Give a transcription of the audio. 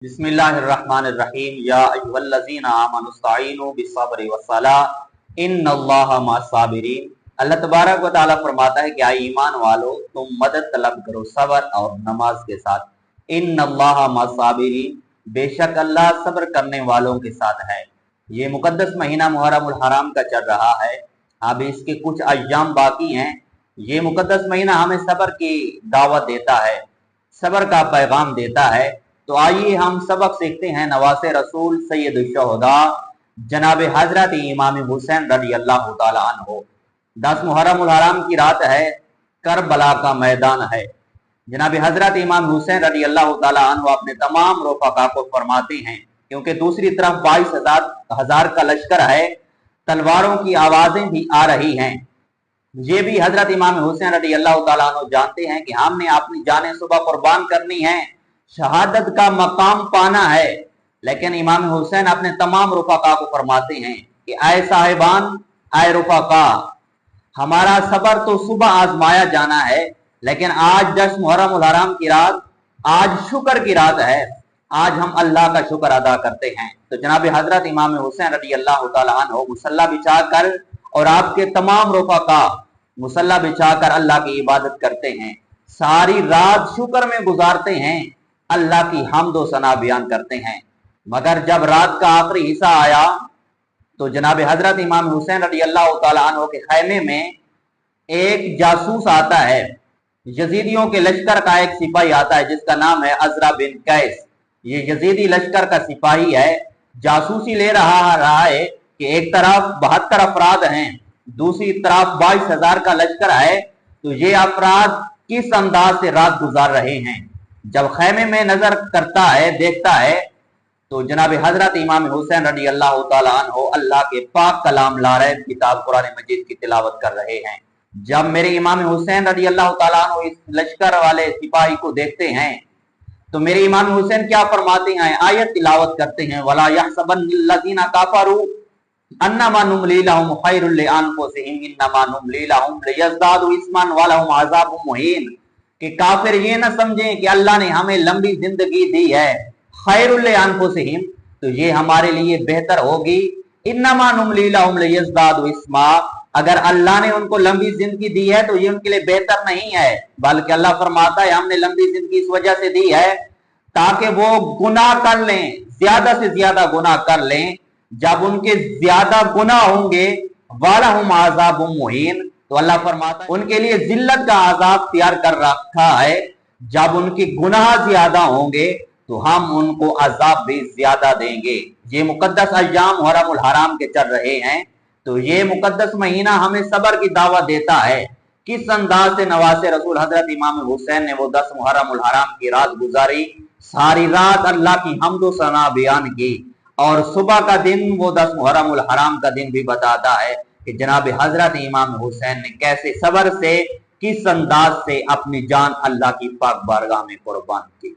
बिस्मिल्लाहिर्रहमानिर्रहीम या अय्युहल्लज़ीना आमनु इस्तईनु बिस्सब्रि वस्सलाह इन्नल्लाहा मअस्साबिरीन। अल्लाह तबारक व तआला फरमाता है कि आए ईमान वालो तुम मदद तलब करो सब्र और नमाज के साथ। इन्नल्लाहा मअस्साबिरीन, बेशक अल्लाह सब्र करने वालों के साथ है। ये मुकद्दस महीना मुहर्रमुल हराम का चल रहा है, अब इसके कुछ अय्याम बाकी हैं। ये मुकद्दस महीना हमें सब्र की दावत देता है, सब्र का पैगाम देता है। तो आइए हम सबक सीखते हैं नवासे रसूल सैयद शुहदा जनाब हजरत इमाम हुसैन रज़ी अल्लाह ताला अन्हो। 10 मुहर्रम उल हराम की रात है, करबला का मैदान है। जनाब हजरत इमाम हुसैन रज़ी अल्लाह ताला अन्हो अपने तमाम रफ़क़ा को फरमाते हैं, क्योंकि दूसरी तरफ 22,000 का लश्कर है, तलवारों की आवाजें भी आ रही हैं। ये भी हजरत इमाम हुसैन रज़ी अल्लाह ताला अन्हो जानते हैं कि हमने अपनी जानें सुबह कुर्बान करनी है, शहादत का मकाम पाना है। लेकिन इमाम हुसैन अपने तमाम रुफ़क़ा को फरमाते हैं कि आए साहिबान, आए रुफ़क़ा, हमारा सब्र तो सुबह आजमाया जाना है, लेकिन आज 10 मुहर्रम उल हराम की रात, आज शुक्र की रात है, आज हम अल्लाह का शुक्र अदा करते हैं। तो जनाब हजरत इमाम हुसैन रज़ी अल्लाह ताला अन्हो मुसल्ला बिछाकर और आपके तमाम रुफ़क़ा मुसल्ला बिछाकर अल्लाह की इबादत करते हैं, सारी रात शुक्र में गुजारते हैं, अल्लाह की हम्द व सना बयान करते हैं। मगर जब रात का आखिरी हिस्सा आया तो जनाब हजरत इमाम हुसैन रज़ी अल्लाह ताला अन्हो के खैमे में एक जासूस आता है। यजीदियों के लश्कर का एक सिपाही आता है जिसका नाम है अजरा बिन कैस। ये यजीदी लश्कर का सिपाही है, जासूसी ले रहा है कि एक तरफ 72 अफराद हैं, दूसरी तरफ 22,000 का लश्कर है, तो ये अफराद किस अंदाज से रात गुजार रहे हैं। जब खैमे में नजर करता है, देखता है, तो जनाब हजरत इमाम हुसैन रज़ी अल्लाह ताला अन्हो अल्लाह के पाक कलाम ला रहे किताब कुरान मजीद की तिलावत कर रहे हैं। जब मेरे इमाम हुसैन रज़ी अल्लाह ताला अन्हो इस लश्कर वाले सिपाही को देखते हैं तो मेरे इमाम हुसैन क्या फरमाते हैं, आयत तिलावत करते हैं, वला यहसबन्नल्लज़ीना कफरू अन्नमा नुमली लहुम खैरुल लिअनफुसिहिम इन्नमा नुमली लहुम लियज़दादु इस्मन व लहुम अज़ाबुम मुहीन। कि काफिर ये ना समझें कि अल्लाह ने हमें लंबी जिंदगी दी है, खैरुल लिअनफुसिहिम, तो ये हमारे लिए बेहतर होगी। इन्नमा नुमली लहुम लियज़दादु इस्मा, अगर अल्लाह ने उनको लंबी जिंदगी दी है तो ये उनके लिए बेहतर नहीं है, बल्कि अल्लाह फरमाता है हमने लंबी जिंदगी इस वजह से दी है ताकि वो गुनाह कर लें, ज्यादा से ज्यादा गुनाह कर लें। जब उनके ज्यादा गुनाह होंगे वलहुम अज़ाबुम मुहीन, तो अल्लाह फरमाता है उनके लिए जिल्लत का आजाब तैयार कर रखा है। जब उनके गुनाह ज्यादा होंगे तो हम उनको अजाब भी ज्यादा देंगे। ये मुकद्दस अय्याम मुहर्रमुल हराम के चल रहे हैं, तो ये मुकद्दस महीना हमें सब्र की दावत देता है। किस अंदाज से नवासे रसूल हजरत इमाम हुसैन ने वो 10 मुहर्रमुल हराम की रात गुजारी, सारी रात अल्लाह की हम्द व सना बयान की, और सुबह का दिन वो 10 मुहर्रमुल हराम का दिन भी बताता है कि जनाब हजरत इमाम हुसैन ने कैसे सब्र से, किस अंदाज से अपनी जान अल्लाह की पाक बारगाह में कुर्बान की।